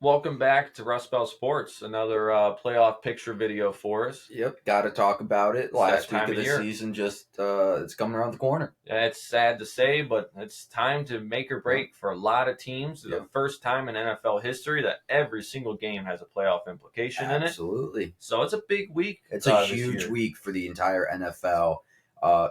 Welcome back to RustBelt Sports, another playoff picture video for us. Yep, got to talk about it. It's that Last week time of of the year. season, it's coming around the corner. Yeah, it's sad to say, but it's time to make or break for a lot of teams. Yep. The first time in NFL history that every single game has a playoff implication in it. Absolutely. So it's a big week. It's a huge week for the entire NFL.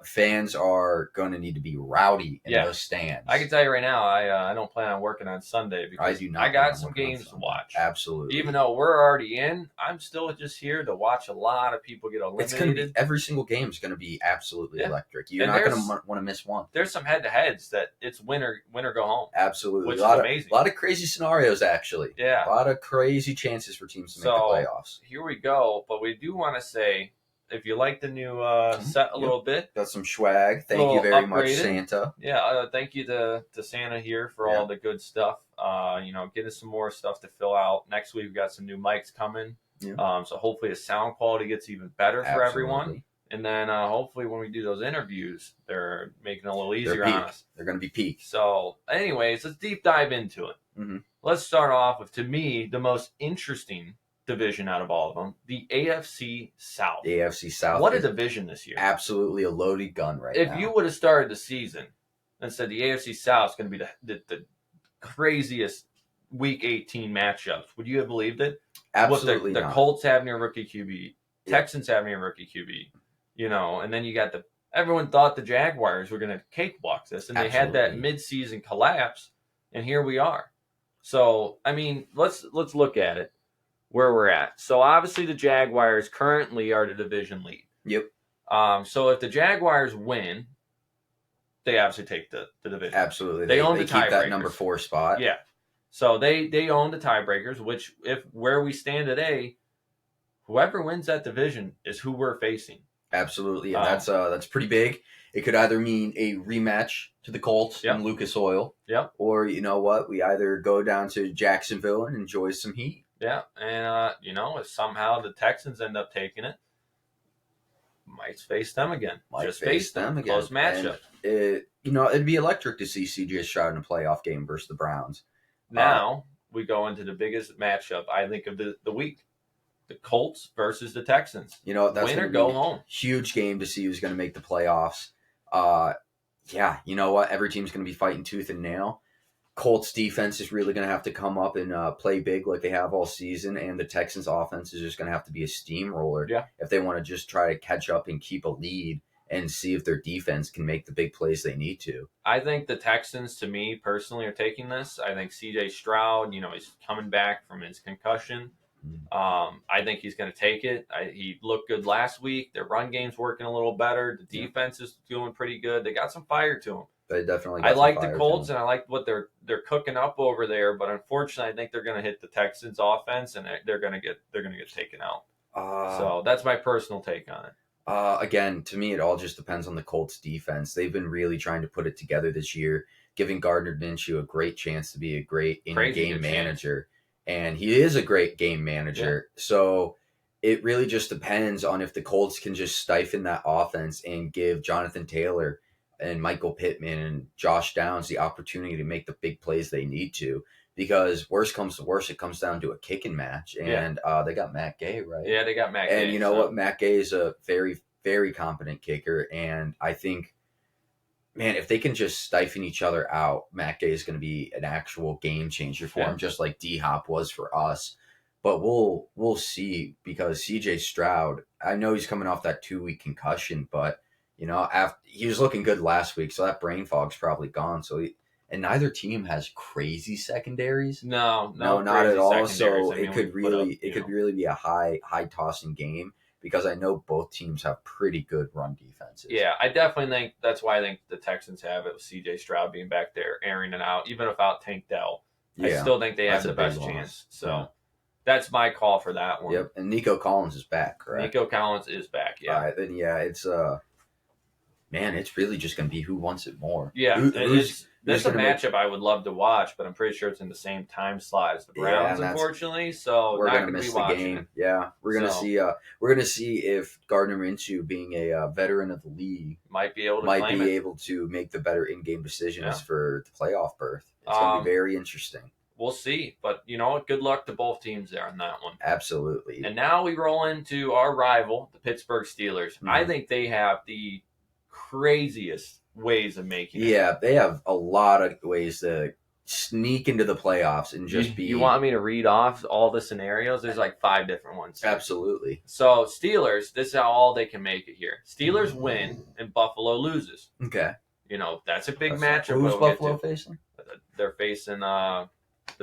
Fans are going to need to be rowdy in those stands. I can tell you right now, I don't plan on working on Sunday because I got some games to watch. Absolutely. Even though we're already in, I'm still just here to watch a lot of people get eliminated. It's going to be every single game is going to be absolutely electric. You're not going to want to miss one. There's some head-to-heads that it's win or go home. Absolutely. Which is amazing. A lot of crazy scenarios, actually. Yeah. A lot of crazy chances for teams to make the playoffs. Here we go. But we do want to say, if you like the new set a little bit. Got some swag. Thank you very much, Santa. Yeah, thank you to Santa here for all the good stuff. Getting some more stuff to fill out. Next week, we've got some new mics coming. Yeah. So hopefully the sound quality gets even better for everyone. And then hopefully when we do those interviews, they're making it a little easier on us. They're going to be peak. So anyways, let's deep dive into it. Mm-hmm. Let's start off with, to me, the most interesting division out of all of them, the AFC South. The AFC South. What a division this year. Absolutely a loaded gun now. If you would have started the season and said the AFC South is going to be the craziest Week 18 matchups, would you have believed it? Absolutely not. The Colts having a rookie QB, Texans having a rookie QB, and then you got everyone thought the Jaguars were going to cakewalk this, and they had that mid-season collapse, and here we are. So, I mean, let's look at it. Where we're at. So obviously the Jaguars currently are the division lead. Yep. So if the Jaguars win, they obviously take the division. Absolutely. They own the tiebreakers. Keep that number 4 4 spot. Yeah. So they own the tiebreakers, which where we stand today, whoever wins that division is who we're facing. Absolutely. And that's pretty big. It could either mean a rematch to the Colts in Lucas Oil. Yep. Or you know what? We either go down to Jacksonville and enjoy some heat. Yeah, and if somehow the Texans end up taking it, might face them again. Just face them again. Close matchup. It'd be electric to see CJ Stroud in a playoff game versus the Browns. Now we go into the biggest matchup, I think, of the week: the Colts versus the Texans. That's win or go home. Huge game to see who's going to make the playoffs. You know what? Every team's going to be fighting tooth and nail. Colts defense is really going to have to come up and play big like they have all season, and the Texans offense is just going to have to be a steamroller if they want to just try to catch up and keep a lead and see if their defense can make the big plays they need to. I think the Texans, to me personally, are taking this. I think C.J. Stroud, he's coming back from his concussion. I think he's going to take it. He looked good last week. Their run game's working a little better. The defense is doing pretty good. They got some fire to them. They definitely. I like the Colts, and I like what they're cooking up over there. But unfortunately, I think they're going to hit the Texans' offense, and they're going to get taken out. So that's my personal take on it. Again, to me, it all just depends on the Colts' defense. They've been really trying to put it together this year, giving Gardner Minshew a great chance to be a great in-game manager, and he is a great game manager. Yeah. So it really just depends on if the Colts can just stifle that offense and give Jonathan Taylor and Michael Pittman and Josh Downs the opportunity to make the big plays they need to, because worst comes to worst, it comes down to a kicking match, and they got Matt Gay, right? Yeah, they got Matt Gay. And you know what? Matt Gay is a very, very competent kicker, and I think, man, if they can just stifle each other out, Matt Gay is going to be an actual game changer for him, just like D-Hop was for us. But we'll see, because C.J. Stroud, I know he's coming off that 2-week concussion, but he was looking good last week, so that brain fog's probably gone. And neither team has crazy secondaries. No, not at all. So it could really be a high tossing game, because I know both teams have pretty good run defenses. Yeah, I definitely think that's why I think the Texans have it with C.J. Stroud being back there, airing it out, even without Tank Dell. I still think they have the best chance. So that's my call for that one. Yep, and Nico Collins is back, correct? Nico Collins is back. Yeah. All right, then it's man, it's really just going to be who wants it more. Yeah, that's a matchup I would love to watch, but I'm pretty sure it's in the same time slot as the Browns, unfortunately. So we're going to miss the game. It. Yeah, we're going to see if Gardner Minshew, being a veteran of the league, might be able to make the better in-game decisions for the playoff berth. It's going to be very interesting. we'll see. But you know what? Good luck to both teams there on that one. Absolutely. And now we roll into our rival, the Pittsburgh Steelers. Mm-hmm. I think they have the craziest ways of making it. Yeah, they have a lot of ways to sneak into the playoffs and just be... You want me to read off all the scenarios? There's like 5 different ones. Absolutely. So Steelers, this is how all they can make it here. Steelers win and Buffalo loses. Okay. You know, that's a big matchup. Who's Buffalo facing? They're facing the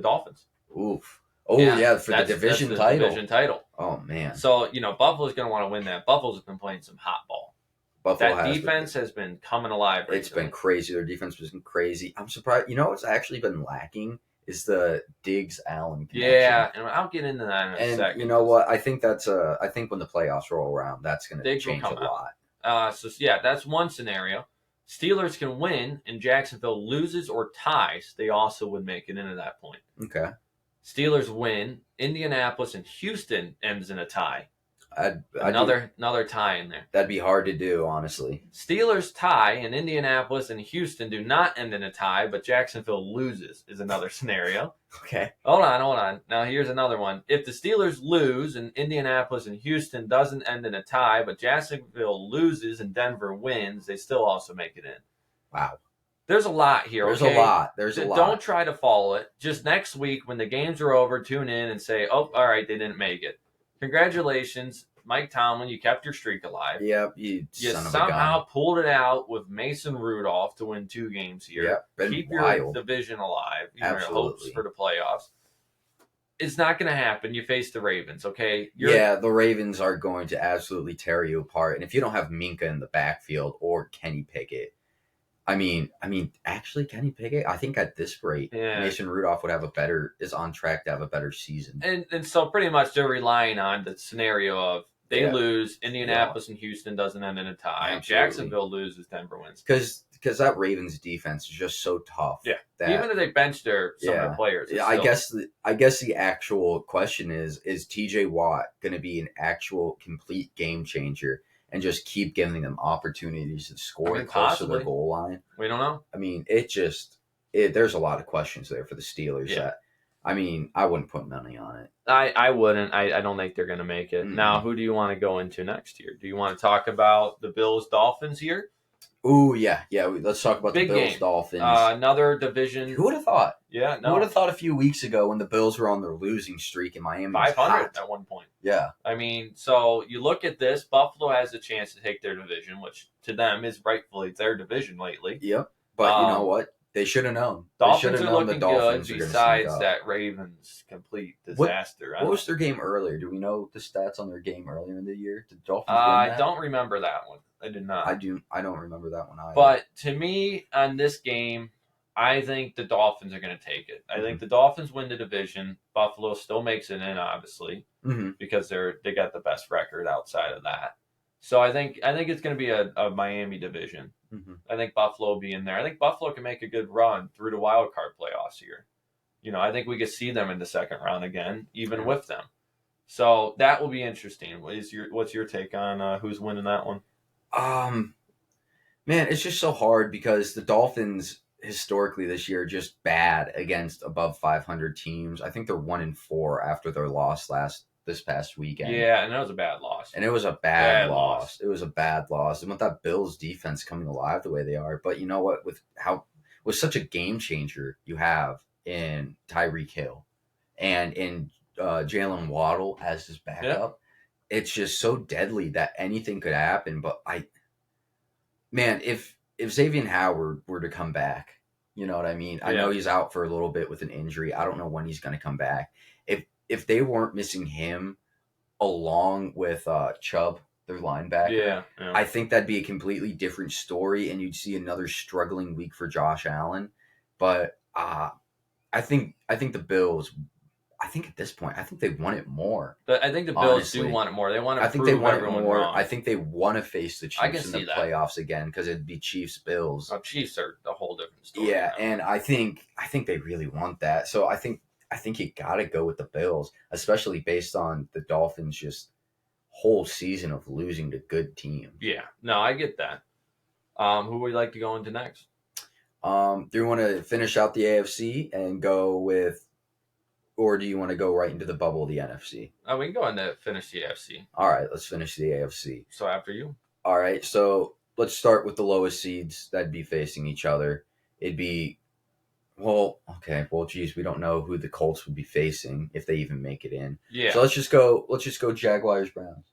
Dolphins. Oof. Oh, yeah, for the division title. Division title. Oh, man. So, you know, Buffalo's going to want to win that. Buffalo's been playing some hot ball. That defense has been coming alive recently. It's been crazy. Their defense has been crazy. I'm surprised. You know what's actually been lacking is the Diggs-Allen connection. Yeah, and I'll get into that in a second. You know what? I think when the playoffs roll around, that's going to change a lot. That's one scenario. Steelers can win and Jacksonville loses or ties. They also would make it into that point. Okay. Steelers win. Indianapolis and Houston ends in a tie. Another tie in there. That'd be hard to do, honestly. Steelers tie and Indianapolis and Houston do not end in a tie, but Jacksonville loses is another scenario. Okay. Hold on. Now here's another one. If the Steelers lose and Indianapolis and Houston doesn't end in a tie, but Jacksonville loses and Denver wins, they still also make it in. Wow. There's a lot here. There's a lot. Don't try to follow it. Just next week when the games are over, tune in and say, oh, all right, they didn't make it. Congratulations, Mike Tomlin. You kept your streak alive. Yep. You somehow pulled it out with Mason Rudolph to win 2 games here. Yep. Keep your division alive. Your hopes for the playoffs. It's not going to happen. You face the Ravens, okay? The Ravens are going to absolutely tear you apart. And if you don't have Minka in the backfield or Kenny Pickett, actually, Kenny Pickett, I think at this rate, Mason Rudolph is on track to have a better season. And so pretty much they're relying on the scenario of they lose, Indianapolis and Houston doesn't end in a tie. Absolutely. Jacksonville loses, Denver wins. Because that Ravens defense is just so tough. Yeah. Even if they bench some of their players. Yeah, I guess the actual question is TJ Watt going to be an actual complete game changer and just keep giving them opportunities to score close to their goal line? We don't know. There's a lot of questions there for the Steelers. Yeah. I wouldn't put money on it. I wouldn't. I don't think they're going to make it. Mm-hmm. Now, who do you want to go into next year? Do you want to talk about the Bills-Dolphins here? Ooh, yeah. Let's talk about the Bills-Dolphins. Another division. Who would have thought? Yeah, no. Who would have thought a few weeks ago when the Bills were on their losing streak in Miami? 500 at one point. Yeah. So you look at this. Buffalo has a chance to take their division, which to them is rightfully their division lately. Yep. But you know what? They should have known. Dolphins are looking good besides that Ravens complete disaster. What was their game earlier? Do we know the stats on their game earlier in the year? Did Dolphins win that? I don't remember that one. I did not. I don't remember that one either. But to me, on this game, I think the Dolphins are going to take it. I think the Dolphins win the division. Buffalo still makes it in, obviously, because they got the best record outside of that. So I think it's going to be a Miami division. Mm-hmm. I think Buffalo will be in there. I think Buffalo can make a good run through the wild card playoffs here. I think we could see them in the second round again, even with them. So that will be interesting. What's your take on who's winning that one? Man, it's just so hard because the Dolphins historically this year are just bad against above 500 teams. I think they're 1-4 after their loss this past weekend. Yeah, and that was a bad loss. And it was a bad loss. It was a bad loss. And with that Bills defense coming alive the way they are, but you know what? With such a game changer you have in Tyreek Hill and in Jalen Waddle as his backup, it's just so deadly that anything could happen. But if Xavier Howard were to come back, you know what I mean? I know he's out for a little bit with an injury. I don't know when he's going to come back. If they weren't missing him along with Chubb, their linebacker, I think that'd be a completely different story, and you'd see another struggling week for Josh Allen. But I think the Bills. I think at this point, I think they want it more. But I think the Bills do want it more. They want to prove everyone wrong. I think they want to face the Chiefs in the playoffs again because it'd be Chiefs-Bills. Chiefs are a whole different story. Yeah, and I think they really want that. So I think you got to go with the Bills, especially based on the Dolphins' just whole season of losing to good teams. Yeah, no, I get that. Who would you like to go into next? Do you want to finish out the AFC and go with or do you want to go right into the bubble of the NFC? Oh, we can go into finish the AFC. All right, let's finish the AFC. So after you. All right, so let's start with the lowest seeds that'd be facing each other. It'd be, geez, we don't know who the Colts would be facing if they even make it in. Yeah. So let's just go Jaguars Browns.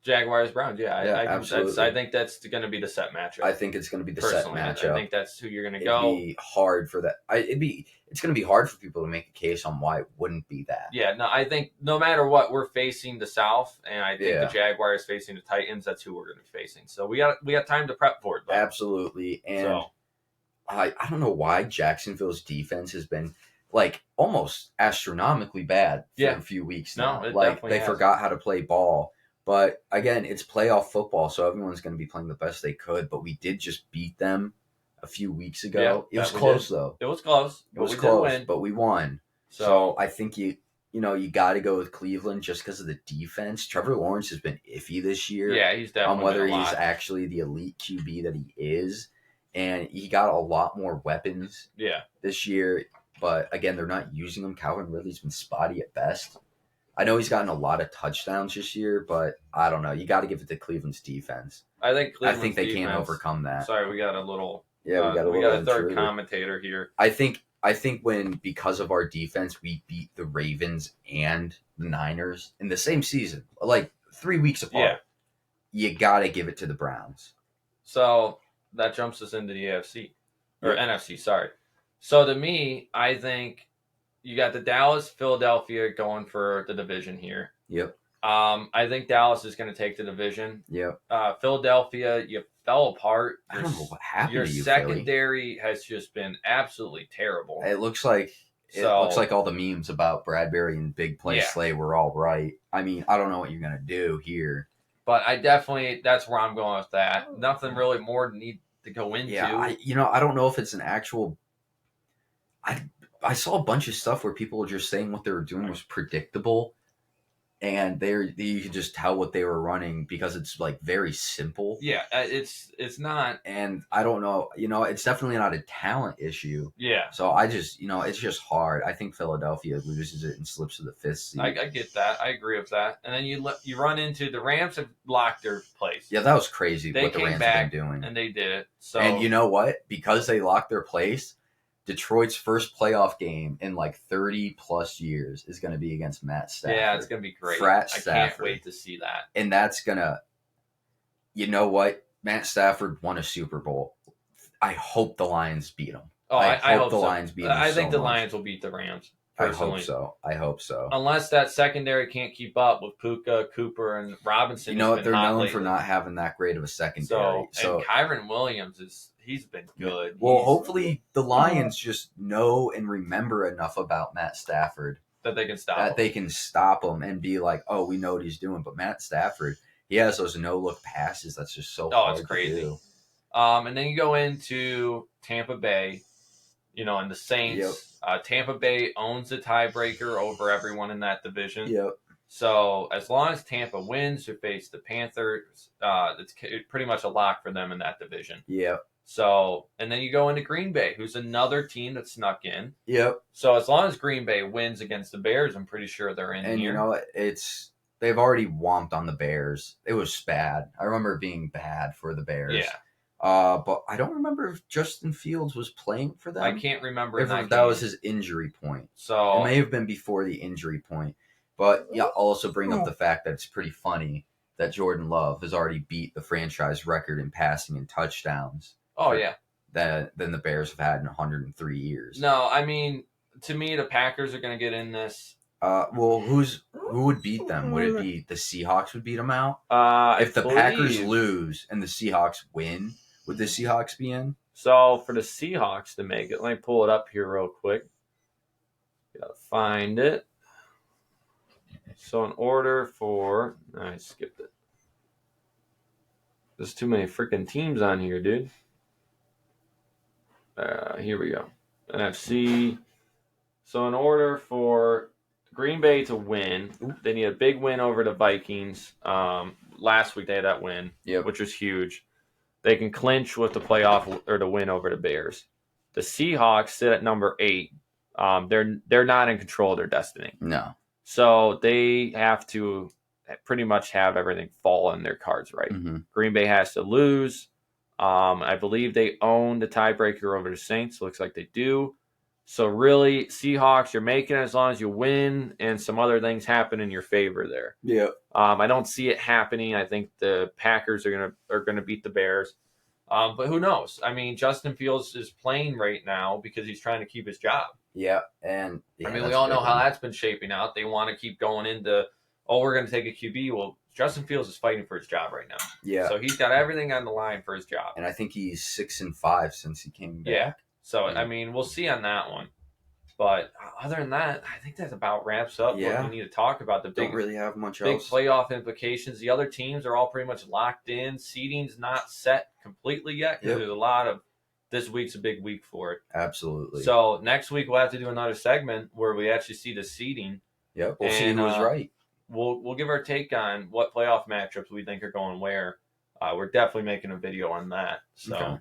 Jaguars Browns, yeah, absolutely. I think that's going to be the set matchup. I think it's going to be the set matchup. I think that's who you're going to go. It'd be hard for that. It's going to be hard for people to make a case on why it wouldn't be that. Yeah, no, I think no matter what, we're facing the South, and I think the Jaguars facing the Titans. That's who we're going to be facing. So we got time to prep for it. Though. Absolutely, and I don't know why Jacksonville's defense has been like almost astronomically bad for a few weeks now. No, they forgot how to play ball. But again, it's playoff football, so everyone's going to be playing the best they could. But we did just beat them a few weeks ago. Yeah, it was close, though. It was close. It was close, but we won. So I think you got to go with Cleveland just because of the defense. Trevor Lawrence has been iffy this year. Yeah, he's definitely on whether he's actually the elite QB that he is, and he got a lot more weapons. This year, but again, they're not using him. Calvin Ridley's been spotty at best. I know he's gotten a lot of touchdowns this year, but I don't know. You got to give it to Cleveland's defense. I think they can't overcome that. Sorry, we got a little. Yeah, we got a third commentator here. I think because of our defense, we beat the Ravens and the Niners in the same season, like 3 weeks apart. Yeah. You got to give it to the Browns. So that jumps us into the AFC or NFC. Sorry. So to me, I think. You got the Dallas, Philadelphia going for the division here. Yep. I think Dallas is going to take the division. Yep. Philadelphia, you fell apart. I don't know what happened to you. Your secondary Philly. has just been absolutely terrible. It looks like all the memes about Bradbury and Big Play Slay were all right. I mean, I don't know what you're going to do here. But that's where I'm going with that. Nothing really more to need to go into. Yeah, I don't know if it's an actual. I saw a bunch of stuff where people were just saying what they were doing was predictable, and you could just tell what they were running because it's like very simple. Yeah, it's not, and I don't know. It's definitely not a talent issue. Yeah. So I just, it's just hard. I think Philadelphia loses it and slips to the 5th seed. I get that. I agree with that. And then you run into the Rams have locked their place. Yeah, that was crazy. What the Rams have been doing, and they did it. So, and you know what? Because they locked their place. Detroit's first playoff game in like 30 plus years is going to be against Matt Stafford. Yeah, it's going to be great. I can't wait to see that. And that's going to, you know what? Matt Stafford won a Super Bowl. I hope the Lions beat him. Oh, I hope the Lions beat him. I think the Lions will beat the Rams. Personally. I hope so. Unless that secondary can't keep up with Puka, Cooper, and Robinson. You know what? They're known for not having that great of a secondary. So and Kyron Williams he's been good. Well, hopefully the Lions just know and remember enough about Matt Stafford that they can stop him and be like, oh, we know what he's doing. But Matt Stafford, he has those no-look passes. That's just so hard it's crazy. To do. And then you go into Tampa Bay, and the Saints. Yep. Tampa Bay owns the tiebreaker over everyone in that division. Yep. So as long as Tampa wins, who face the Panthers, it's pretty much a lock for them in that division. Yep. So, and then you go into Green Bay, who's another team that snuck in. Yep. So as long as Green Bay wins against the Bears, I'm pretty sure they're in here. And they've already whomped on the Bears. It was bad. I remember it being bad for the Bears. Yeah. But I don't remember if Justin Fields was playing for them. I can't remember if that was his injury point. So it may have been before the injury point. But yeah, I'll also bring up the fact that it's pretty funny that Jordan Love has already beat the franchise record in passing and touchdowns. Oh, yeah. Than the Bears have had in 103 years. No, I mean, to me, the Packers are going to get in this. Well, who would beat them? Would it be the Seahawks would beat them out? If the Packers lose and the Seahawks win, would the Seahawks be in? So, for the Seahawks to make it, let me pull it up here real quick. Gotta find it. So, in order for... I skipped it. There's too many freaking teams on here, dude. Here we go. NFC. So in order for Green Bay to win, they need a big win over the Vikings. Last week they had that win, which was huge. They can clinch with the playoff or the win over the Bears. The Seahawks sit at number 8. they're not in control of their destiny. No. So they have to pretty much have everything fall in their cards right. Mm-hmm. Green Bay has to lose. I believe they own the tiebreaker over the Saints. Looks like they do. So really, Seahawks, you're making it as long as you win, and some other things happen in your favor there. Yeah. I don't see it happening. I think the Packers are gonna beat the Bears. But who knows? I mean, Justin Fields is playing right now because he's trying to keep his job. Yeah, and I mean, we all know how that's been shaping out. They want to keep going into, we're going to take a QB. Well, Justin Fields is fighting for his job right now. Yeah. So he's got everything on the line for his job. And I think he's 6-5 since he came back. Yeah. So, I mean, we'll see on that one. But other than that, I think that about wraps up what we need to talk about. The don't really have much big else. Playoff implications. The other teams are all pretty much locked in. Seeding's not set completely yet because there's a lot of, this week's a big week for it. Absolutely. So next week we'll have to do another segment where we actually see the seeding. Yep, we'll see who was right. We'll give our take on what playoff matchups we think are going where. We're definitely making a video on that. So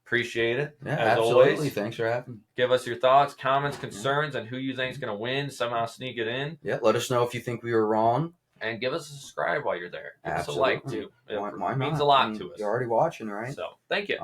appreciate it. Yeah, as absolutely. Always. Thanks for having me. Give us your thoughts, comments, concerns, and who you think is going to win. Somehow sneak it in. Yeah, let us know if you think we were wrong. And give us a subscribe while you're there. Give Absolutely. us a like, too. Why It means not? a lot to us. You're already watching, right? So, thank you.